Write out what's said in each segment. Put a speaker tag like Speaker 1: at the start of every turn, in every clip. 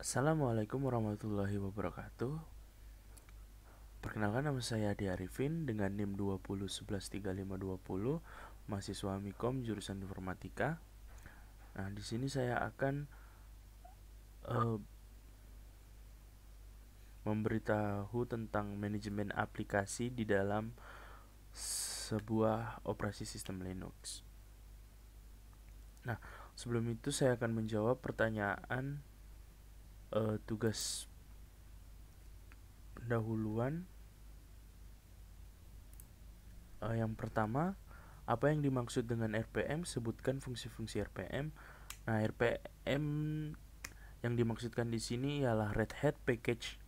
Speaker 1: Assalamualaikum warahmatullahi wabarakatuh. Perkenalkan, nama saya Adi Arifin dengan NIM 2011135520, mahasiswa Mikom jurusan Informatika. Nah, di sini saya akan memberitahu tentang manajemen aplikasi di dalam sebuah operasi sistem Linux. Nah, sebelum itu saya akan menjawab pertanyaan tugas pendahuluan. Yang pertama, apa yang dimaksud dengan RPM? Sebutkan fungsi-fungsi RPM. Nah, RPM yang dimaksudkan di sini ialah Red Hat Package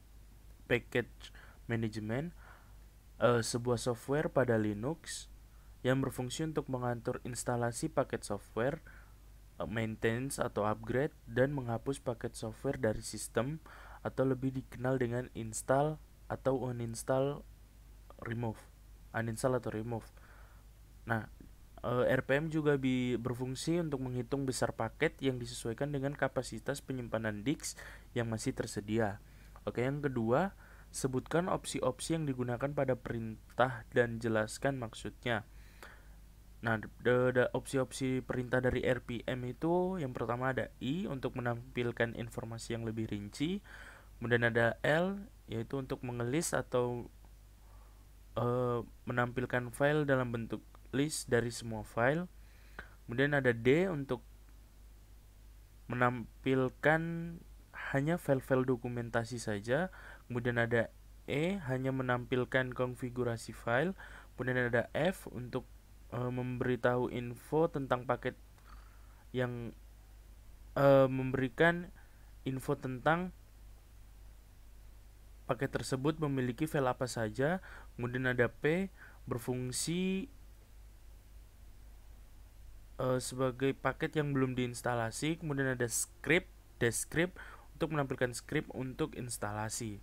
Speaker 1: Management, sebuah software pada Linux yang berfungsi untuk mengatur instalasi paket software, maintenance atau upgrade, dan menghapus paket software dari sistem, atau lebih dikenal dengan install atau uninstall atau remove. Nah, RPM juga berfungsi untuk menghitung besar paket yang disesuaikan dengan kapasitas penyimpanan disk yang masih tersedia. Oke, yang kedua, sebutkan opsi-opsi yang digunakan pada perintah dan jelaskan maksudnya. Nah, opsi-opsi perintah dari RPM itu yang pertama ada I untuk menampilkan informasi yang lebih rinci, kemudian ada L yaitu untuk mengelis atau menampilkan file dalam bentuk list dari semua file. Kemudian ada D untuk menampilkan hanya file-file dokumentasi saja. Kemudian ada E hanya menampilkan konfigurasi file. Kemudian ada F untuk memberitahu info tentang paket yang memberikan info tentang paket tersebut memiliki file apa saja. Kemudian ada P berfungsi sebagai paket yang belum diinstalasi. Kemudian ada descript untuk menampilkan script untuk instalasi.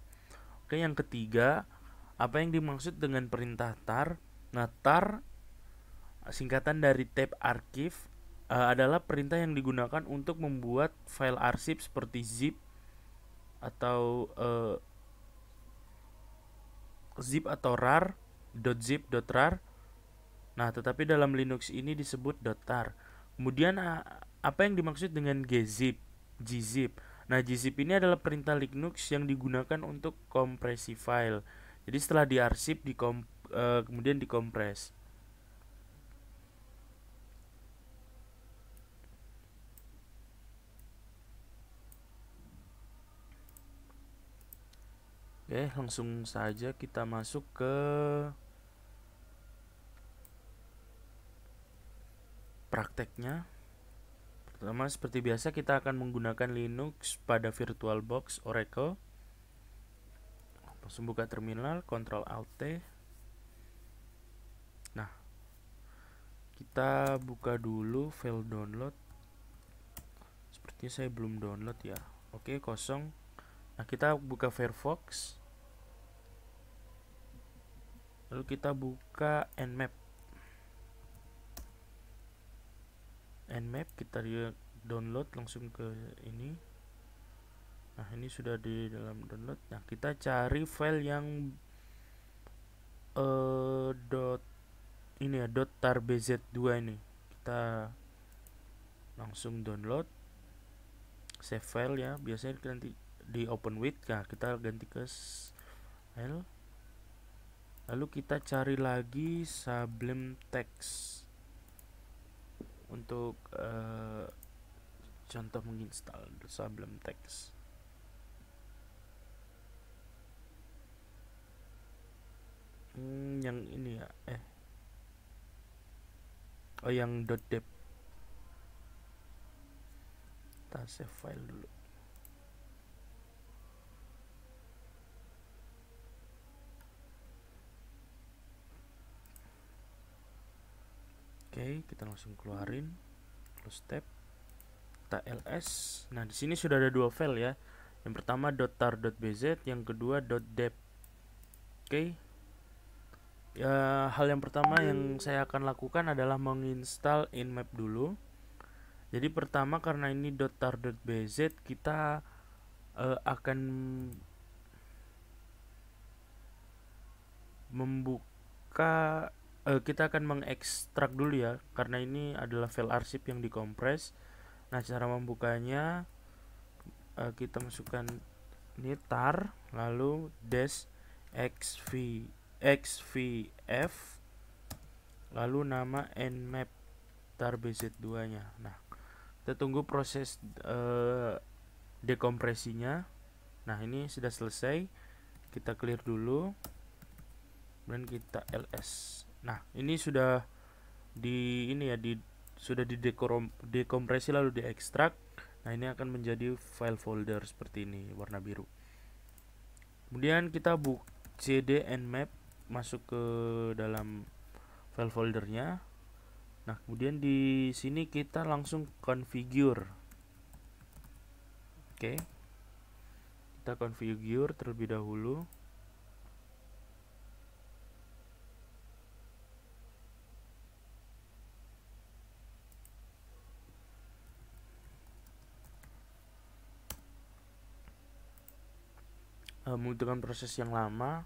Speaker 1: Oke, yang ketiga, apa yang dimaksud dengan perintah tar? Nah, tar singkatan dari tab archive adalah perintah yang digunakan untuk membuat file arsip seperti zip atau rar, .zip.rar. Nah, tetapi dalam Linux ini disebut .tar. Kemudian apa yang dimaksud dengan gzip? Nah, gzip ini adalah perintah Linux yang digunakan untuk kompresi file. Jadi setelah diarsip kemudian dikompres. Oke, langsung saja kita masuk ke prakteknya. Pertama, seperti biasa kita akan menggunakan Linux pada VirtualBox Oracle. Langsung buka terminal, Ctrl Alt T. Nah, kita buka dulu file download. Sepertinya saya belum download ya. Oke, kosong. Nah, kita buka Firefox. Lalu kita buka Nmap. Kita download langsung ke ini. Nah, ini sudah di dalam download. Nah, kita cari file yang .tarbz2 ini. Kita langsung download, save file ya. Biasanya nanti di open with. Nah, kita ganti ke file. Lalu kita cari lagi Sublime Text untuk contoh menginstal Sublime Text. Yang ini ya, yang .deb. Kita save file dulu. Oke, kita langsung keluarin, close tab, kita ls. Nah, di sini sudah ada dua file ya. Yang pertama .tar.bz, yang kedua .deb. Oke. Ya, hal yang pertama yang saya akan lakukan adalah menginstal Nmap dulu. Jadi pertama, karena ini .tar.bz, kita akan membuka kita akan mengekstrak dulu ya, karena ini adalah file arsip yang dikompres. Nah, cara membukanya kita masukkan ini tar, lalu dash xvf, lalu nama nmap tar bz2 nya. Nah, kita tunggu proses dekompresinya. Nah, ini sudah selesai, kita clear dulu dan kita ls. Nah, ini sudah sudah dekompresi lalu diekstrak. Nah, ini akan menjadi file folder seperti ini, warna biru. Kemudian kita cd nmap, masuk ke dalam file foldernya. Nah, kemudian di sini kita langsung configure. Oke. Kita configure terlebih dahulu. Membutuhkan proses yang lama.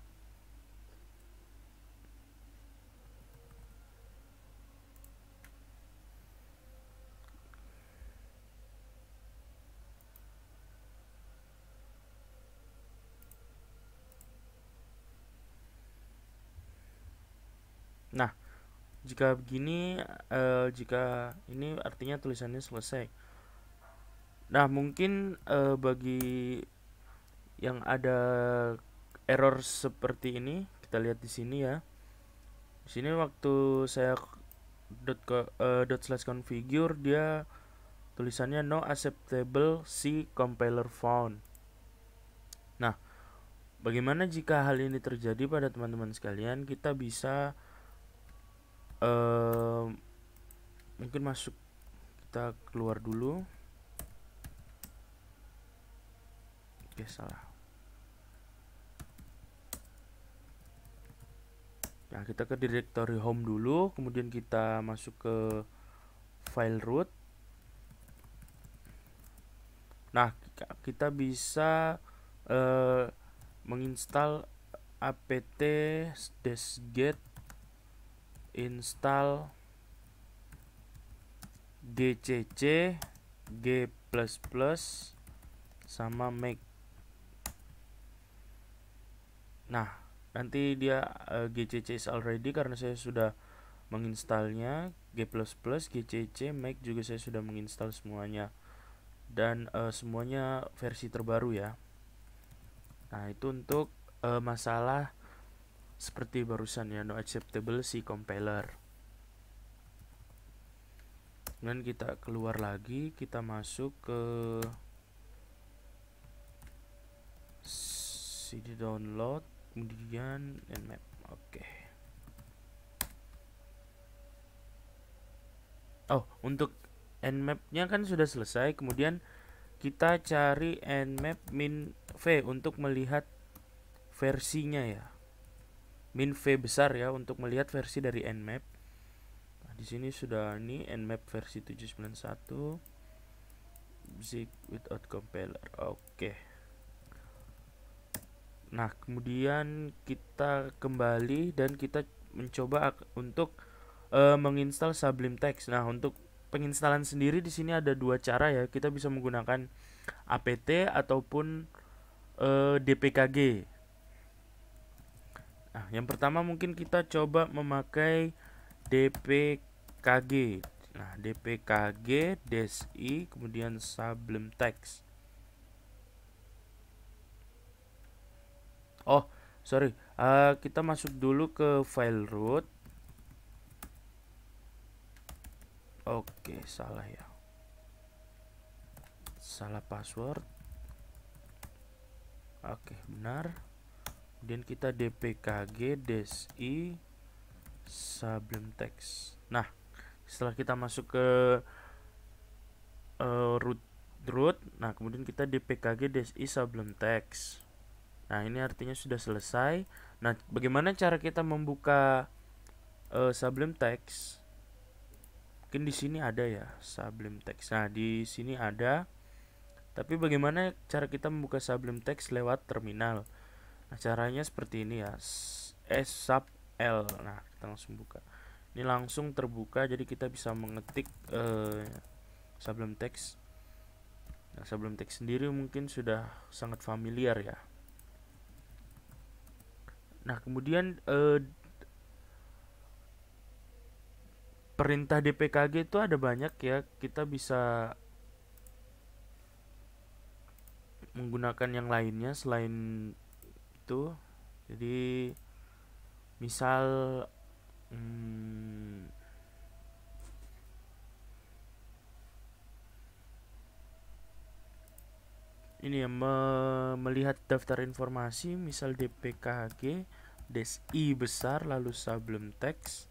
Speaker 1: Nah, jika begini, jika ini artinya tulisannya selesai. Nah, mungkin bagi yang ada error seperti ini, kita lihat di sini ya. Di sini waktu saya ./configure, dia tulisannya no acceptable C compiler found. Nah, bagaimana jika hal ini terjadi pada teman-teman sekalian? Kita bisa mungkin kita keluar dulu. Oke, salah. Nah, kita ke directory home dulu, kemudian kita masuk ke file root. Nah, kita bisa menginstal apt-get install gcc g++ sama make. Nah, nanti dia gcc is already karena saya sudah menginstalnya, g++, gcc, make juga saya sudah menginstal semuanya, dan semuanya versi terbaru ya. Nah, itu untuk masalah seperti barusan ya, no acceptable C compiler. Dan kita keluar lagi, kita masuk ke cd download, kemudian nmap. Oke. Oh, untuk nmap-nya kan sudah selesai. Kemudian kita cari nmap min-v untuk melihat versinya ya. Min-v besar ya untuk melihat versi dari nmap. Nah, di sini sudah ini nmap versi 791 zip without compiler. Oke. Nah, kemudian kita kembali dan kita mencoba untuk menginstal Sublime Text. Nah, untuk penginstalan sendiri di sini ada dua cara ya. Kita bisa menggunakan apt ataupun dpkg. Nah, yang pertama mungkin kita coba memakai dpkg. Nah, dpkg -i kemudian Sublime Text. Oh, sorry. Kita masuk dulu ke file root. Oke, salah ya. Salah password. Oke, benar. Kemudian kita dpkg -i Sublime Text. Nah, setelah kita masuk ke root, nah kemudian kita dpkg -i Sublime Text. Nah, ini artinya sudah selesai. Nah, bagaimana cara kita membuka Sublime Text? Mungkin di sini ada ya Sublime Text. Nah, di sini ada Tapi bagaimana cara kita membuka Sublime Text lewat terminal? Nah, caranya seperti ini ya. Sub L. Nah, kita langsung buka. Ini langsung terbuka, jadi kita bisa mengetik Sublime Text. Nah, Sublime Text sendiri mungkin sudah sangat familiar ya. Nah, kemudian perintah DPKG itu ada banyak ya. Kita bisa menggunakan yang lainnya selain itu. Jadi misal ini ya, melihat daftar informasi, misal DPKG -i besar lalu Sublime Text.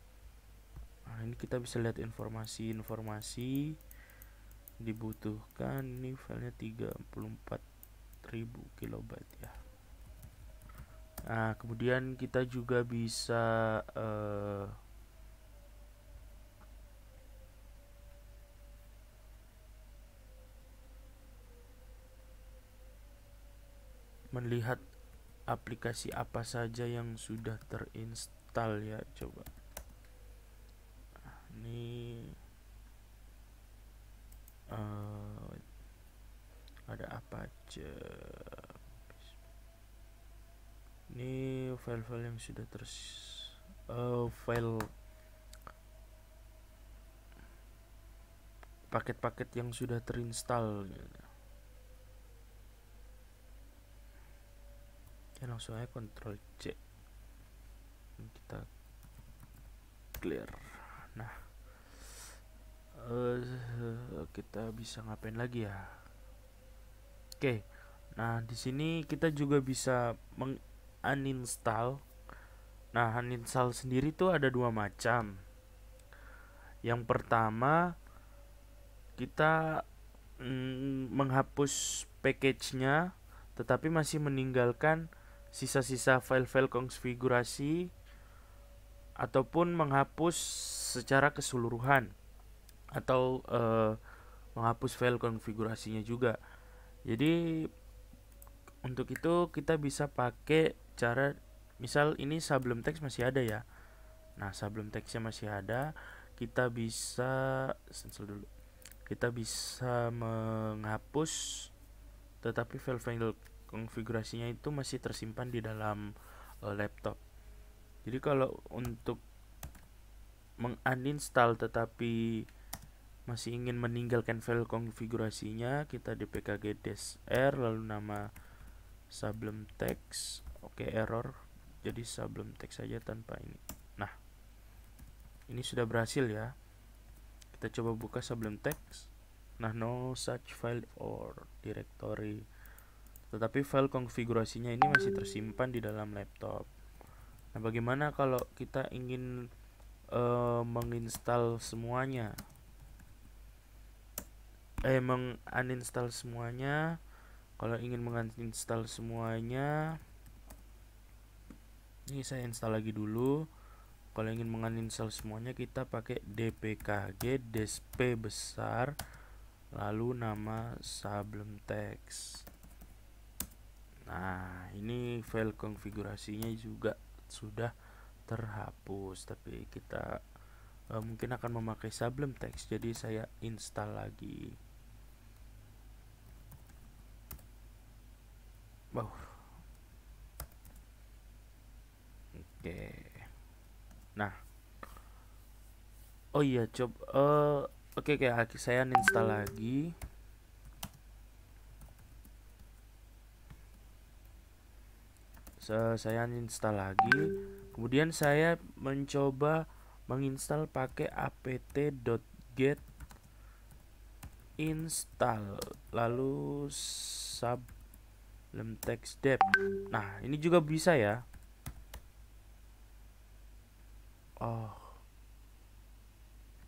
Speaker 1: Nah, ini kita bisa lihat informasi dibutuhkan. Ini filenya 34.000 kilobyte ya. Nah, kemudian kita juga bisa melihat aplikasi apa saja yang sudah terinstall ya. Coba ini ada apa aja. Ini file-file yang sudah file paket-paket yang sudah terinstall gitu. Ya, langsung aja Ctrl C, kita clear. Nah, kita bisa ngapain lagi ya? Oke, nah di sini kita juga bisa uninstall. Nah, uninstall sendiri tuh ada dua macam. Yang pertama, kita menghapus package-nya, tetapi masih meninggalkan sisa-sisa file-file konfigurasi, ataupun menghapus secara keseluruhan, atau menghapus file konfigurasinya juga. Jadi untuk itu kita bisa pakai cara, misal ini Sublime Text masih ada ya. Nah, Sublime Text-nya masih ada, kita bisa cancel dulu. Kita bisa menghapus, tetapi file-file konfigurasinya itu masih tersimpan di dalam laptop. Jadi kalau untuk menguninstall tetapi masih ingin meninggalkan file konfigurasinya, kita dpkg-r lalu nama Sublime Text. Oke, error. Jadi Sublime Text saja tanpa ini. Nah, ini sudah berhasil ya. Kita coba buka Sublime Text. Nah, no such file or directory. Tetapi file konfigurasinya ini masih tersimpan di dalam laptop. Nah, bagaimana kalau kita ingin menginstal semuanya? Menguninstall semuanya. Kalau ingin menginstal semuanya, ini saya install lagi dulu. Kalau ingin menguninstall semuanya, kita pakai dpkg -p besar lalu nama Sublime Text. Nah, ini file konfigurasinya juga sudah terhapus, tapi kita mungkin akan memakai Sublime Text, jadi saya install lagi. Wow. Oke. Nah, oh iya, coba oke, saya install lagi. Saya install lagi. Kemudian saya mencoba menginstal pakai apt.get install lalu Sublime Text dep. Nah, ini juga bisa ya. Oh,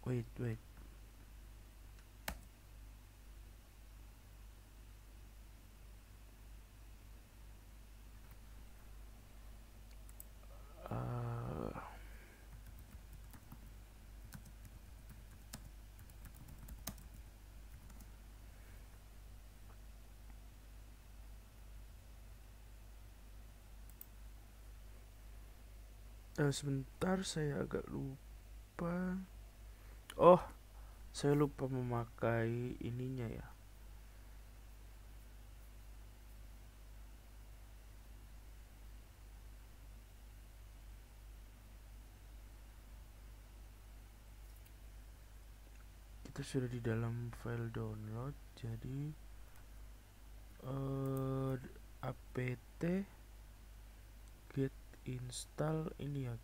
Speaker 1: wait. Sebentar, saya agak lupa. Oh, saya lupa memakai ininya ya. Kita sudah di dalam file download, jadi apt get install ini ya.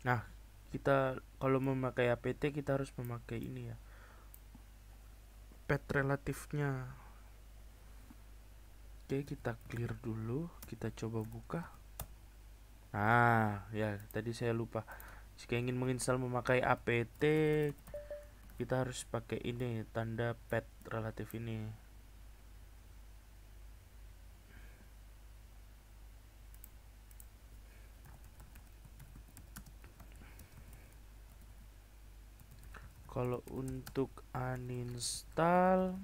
Speaker 1: Nah, kita kalau memakai apt kita harus memakai ini ya, path relatifnya. Oke, kita clear dulu, kita coba buka. Nah ya, tadi saya lupa, jika ingin menginstal memakai apt kita harus pakai ini, tanda path relatif ini. Kalau untuk uninstall,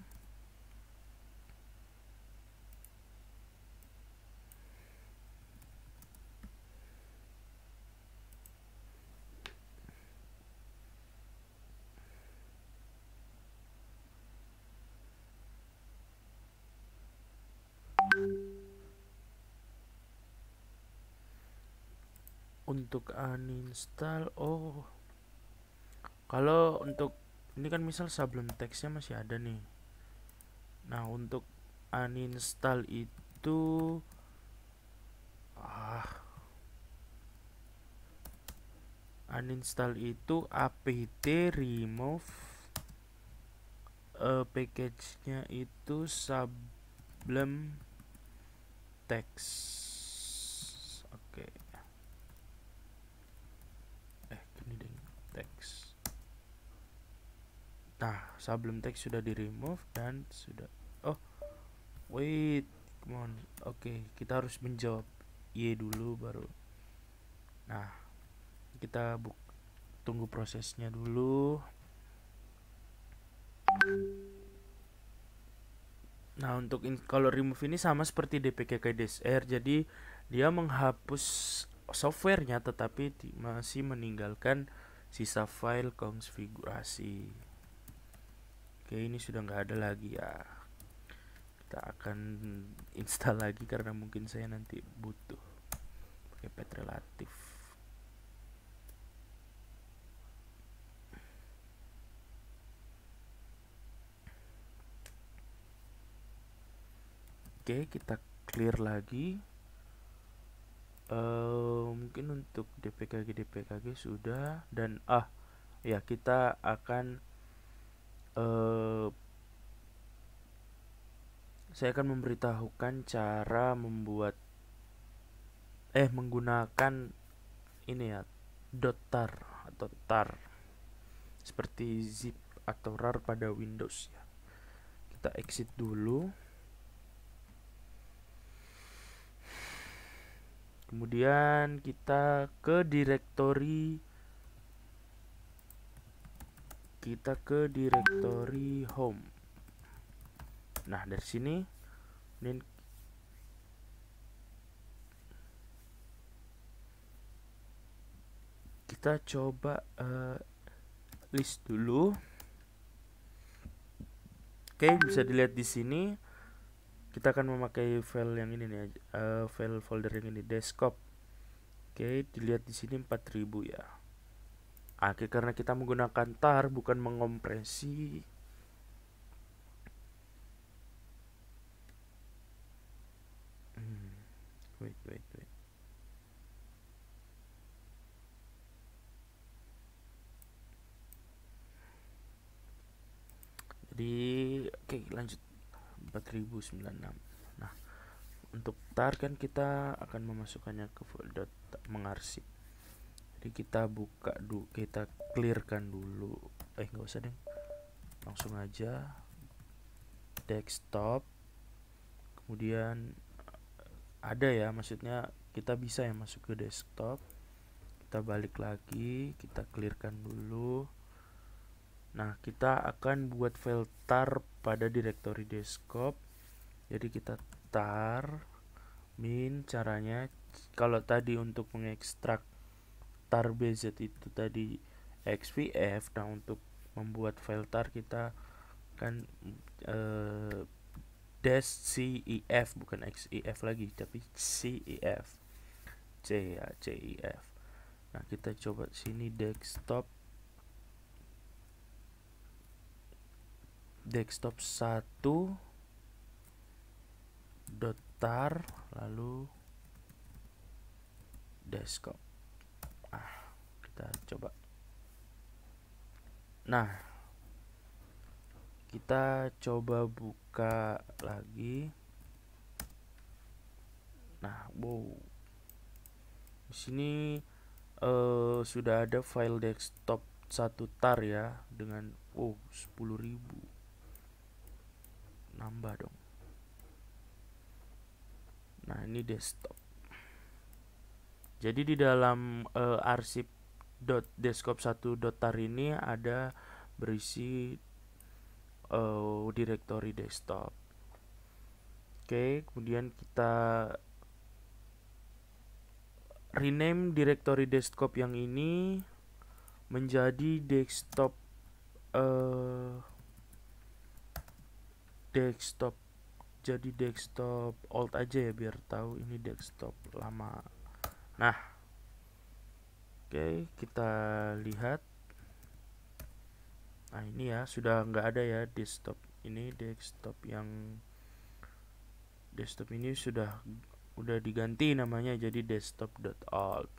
Speaker 1: kalau untuk ini kan misal sebelum teksnya masih ada nih. Nah, untuk uninstall itu apt remove package-nya itu Sublime Text. Oke. Gini deh, text. Nah, Sublime Text sudah di remove dan sudah. Oh, wait, come on. Oke, kita harus menjawab Y dulu baru. Nah, kita tunggu prosesnya dulu. Nah, untuk kalau remove ini sama seperti dpkg-r, jadi dia menghapus softwarenya tetapi masih meninggalkan sisa file konfigurasi. Oke, ini sudah nggak ada lagi ya. Kita akan install lagi karena mungkin saya nanti butuh pakai path relatif. Oke, kita clear lagi. Mungkin untuk dpkg sudah, dan ya kita akan saya akan memberitahukan cara membuat menggunakan ini ya, .tar atau tar seperti zip atau rar pada Windows ya. Kita exit dulu, kemudian kita ke direktori home. Nah, dari sini kita coba list dulu. Oke, bisa dilihat di sini kita akan memakai file yang ini nih, file folder yang ini, desktop. Oke, dilihat di sini 4000 ya. Oke, karena kita menggunakan tar bukan mengompresi. Wait. Jadi oke, lanjut 4096. Nah, untuk tar kan kita akan memasukkannya ke folder mengarsip. Jadi kita buka dulu, kita clearkan dulu. Nggak usah deh, langsung aja desktop. Kemudian ada ya, maksudnya kita bisa ya masuk ke desktop. Kita balik lagi, kita clearkan dulu. Nah, kita akan buat file tar pada directory desktop. Jadi kita tar min. Caranya, kalau tadi untuk mengekstrak tar bz itu tadi xvf, nah untuk membuat file tar kita kan dash cef, bukan xef lagi tapi cef, c ya, cef. Nah, kita coba sini desktop 1 .tar lalu desktop. Kita coba. Nah, kita coba buka lagi. Nah, wow, di sini sudah ada file desktop 1 tar ya, dengan 10.000 nambah dong. Nah, ini desktop. Jadi di dalam arsip desktop 1 .tar ini ada berisi directory desktop. Oke, kemudian kita rename directory desktop yang ini menjadi desktop jadi desktop old aja ya, biar tahu ini desktop lama. Nah, oke, kita lihat. Nah, ini ya, sudah nggak ada ya desktop ini. Desktop ini udah diganti namanya jadi desktop.old,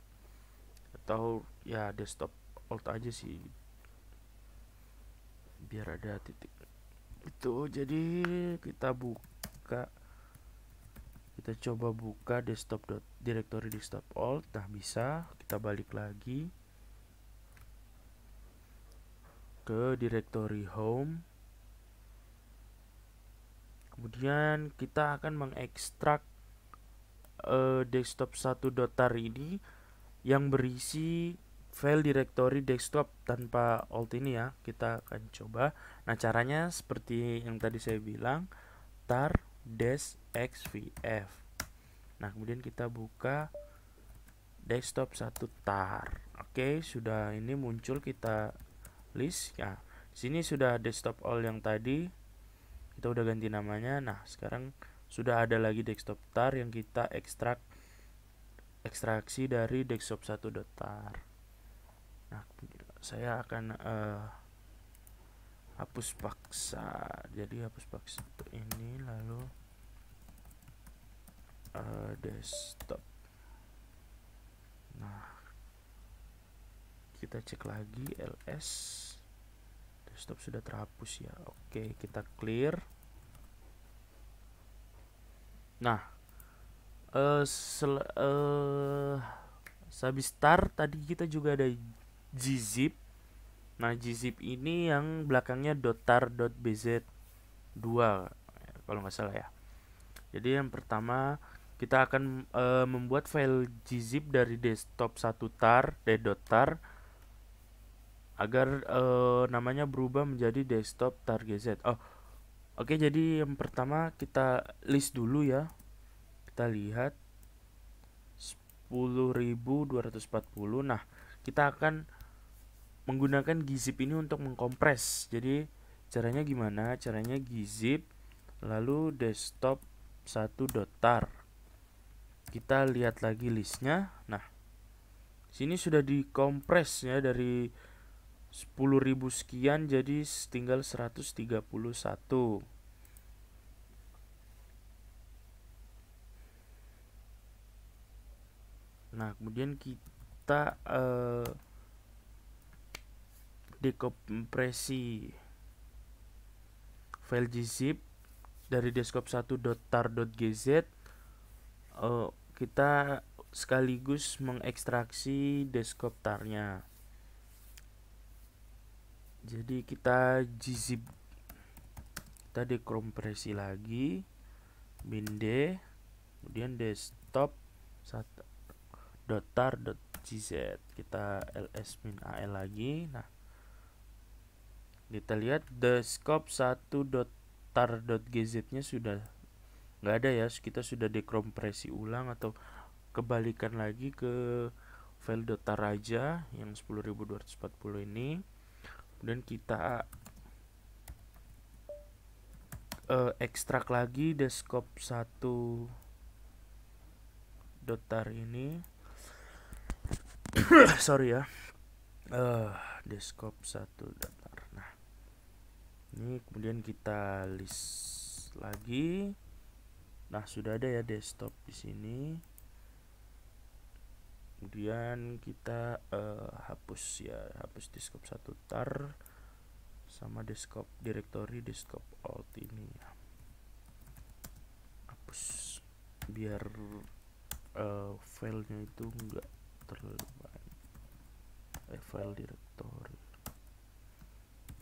Speaker 1: atau ya desktop old aja sih, biar ada titik itu. Jadi kita coba buka directory desktop old. Nah, bisa. Kita balik lagi ke directory home. Kemudian kita akan mengekstrak desktop 1 .tar ini yang berisi file directory desktop tanpa alt ini ya. Kita akan coba. Nah, caranya seperti yang tadi saya bilang, tar dash xvf. Nah, kemudian kita buka desktop 1 tar. Oke, sudah ini muncul, kita list ya. Sini sudah desktop all yang tadi, kita udah ganti namanya. Nah, sekarang sudah ada lagi desktop tar yang kita ekstraksi dari desktop 1 .tar. Nah, saya akan hapus paksa. Jadi hapus paksa ini, lalu desktop. Nah, kita cek lagi ls, desktop sudah terhapus ya. Oke, kita clear. Nah, habis tar tadi kita juga ada gzip. Nah, gzip ini yang belakangnya .tar.bz2 kalau nggak salah ya. Jadi yang pertama kita akan membuat file gzip dari desktop 1 tar .tar agar namanya berubah menjadi desktop tar gz. Oke, jadi yang pertama kita list dulu ya. Kita lihat 10.240. Nah, kita akan menggunakan gzip ini untuk mengkompres. Jadi caranya gimana? Caranya gzip lalu desktop 1 .tar. Kita lihat lagi listnya. Nah, sini sudah dikompres ya, dari 10.000 sekian jadi tinggal 131. Nah, kemudian kita dekompresi file gzip dari desktop 1 .tar.gz. Kita sekaligus mengekstraksi desktop tarnya. Jadi kita gzip, kita dekompresi lagi bin d, kemudian desktop .tar.gz, kita ls-al lagi. Nah, Kita lihat the scope 1.tar.gz nya sudah nggak ada ya, kita sudah dekompresi ulang atau kebalikan lagi ke file .tar aja yang 10.240 ini. Kemudian kita ekstrak lagi the scope 1.tar ini. Sorry ya, the scope 1.tar. Nah, ini kemudian kita list lagi. Nah, sudah ada ya desktop di sini. Kemudian kita hapus desktop 1.tar sama desktop directory desktop alt ini ya. Hapus biar filenya itu enggak terlalu banyak. File directory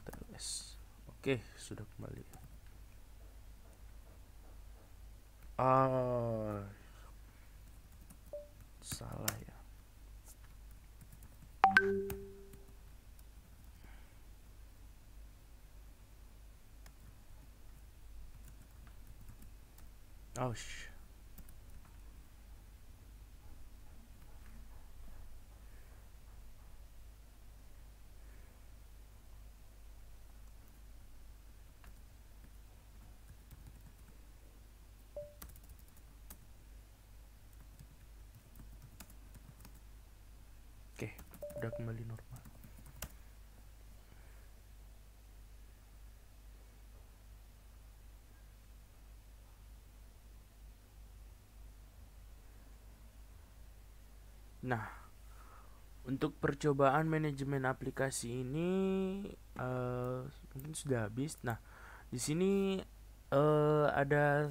Speaker 1: TLS. Oke, sudah kembali. Salah ya. Oke, udah kembali normal. Nah, untuk percobaan manajemen aplikasi ini mungkin sudah habis. Nah, di sini ada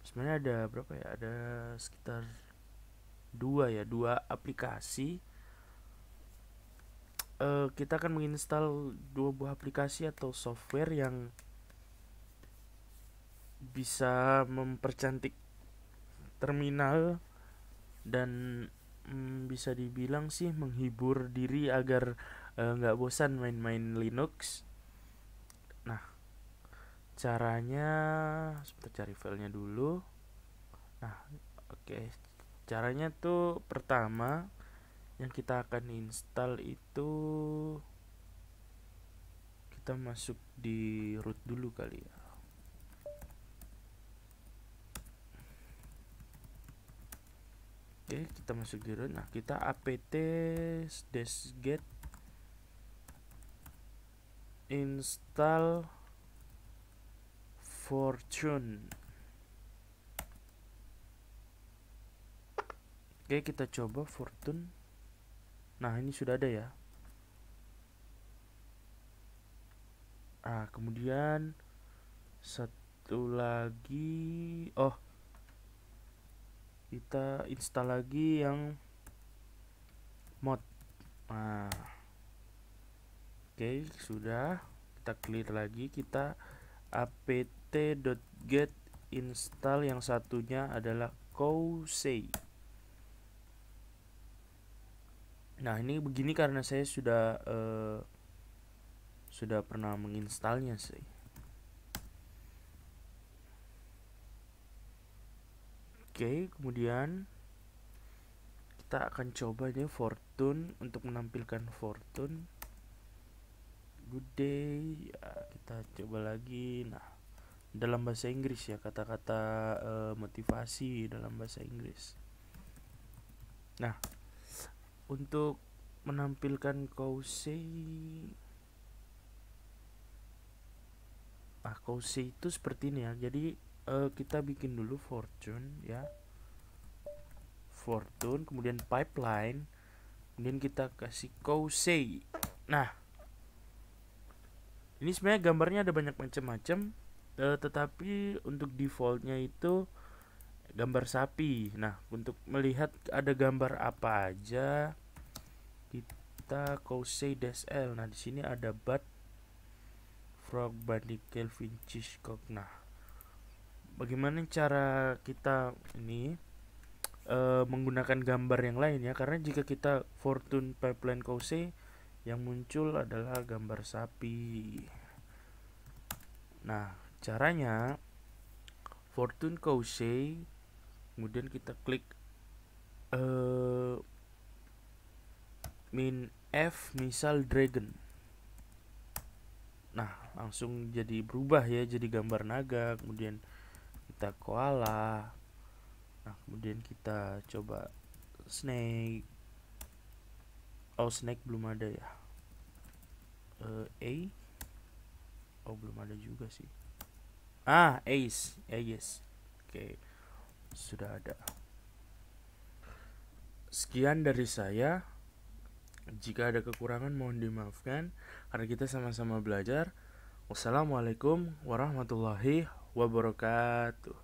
Speaker 1: sebenarnya ada berapa ya? Ada sekitar dua aplikasi. Kita akan menginstal dua buah aplikasi atau software yang bisa mempercantik terminal dan bisa dibilang sih menghibur diri agar nggak bosan main-main Linux. Nah, caranya sebentar, cari filenya dulu. Nah, oke. Caranya tuh pertama yang kita akan install itu kita masuk di root dulu kali ya. Oke, kita masuk di root. Nah, kita apt-get install Fortune. Oke, kita coba Fortune. Nah, ini sudah ada ya. Kemudian satu lagi, kita install lagi yang mod. Oke, sudah. Kita clear lagi, kita apt-get install yang satunya adalah Cousey. Nah, ini begini karena saya sudah pernah menginstalnya sih. Oke, kemudian kita akan coba nih Fortune. Untuk menampilkan Fortune, good day ya, kita coba lagi. Nah, dalam bahasa Inggris ya, kata-kata motivasi dalam bahasa Inggris. Nah, untuk menampilkan Cousey, Cousey itu seperti ini ya. Jadi kita bikin dulu Fortune ya, Fortune, kemudian pipeline, kemudian kita kasih Cousey. Nah, ini sebenarnya gambarnya ada banyak macam-macam, tetapi untuk defaultnya itu gambar sapi. Nah, untuk melihat ada gambar apa aja, kita Cousey-L. Nah, di sini ada bat, frog, bunny, Kelvin, cheesecake. Nah, bagaimana cara kita ini menggunakan gambar yang lain ya? Karena jika kita Fortune pipeline Cousey, Yang muncul adalah gambar sapi. Nah, caranya Fortune Cauchy, kemudian kita klik min F misal dragon. Nah, langsung jadi berubah ya, jadi gambar naga. Kemudian kita koala. Nah, kemudian kita coba snake. Oh, snake belum ada ya. A. Oh, belum ada juga sih. Ace. Yes. Oke, sudah ada. Sekian dari saya. Jika ada kekurangan mohon dimaafkan, karena kita sama-sama belajar. Wassalamualaikum warahmatullahi wabarakatuh.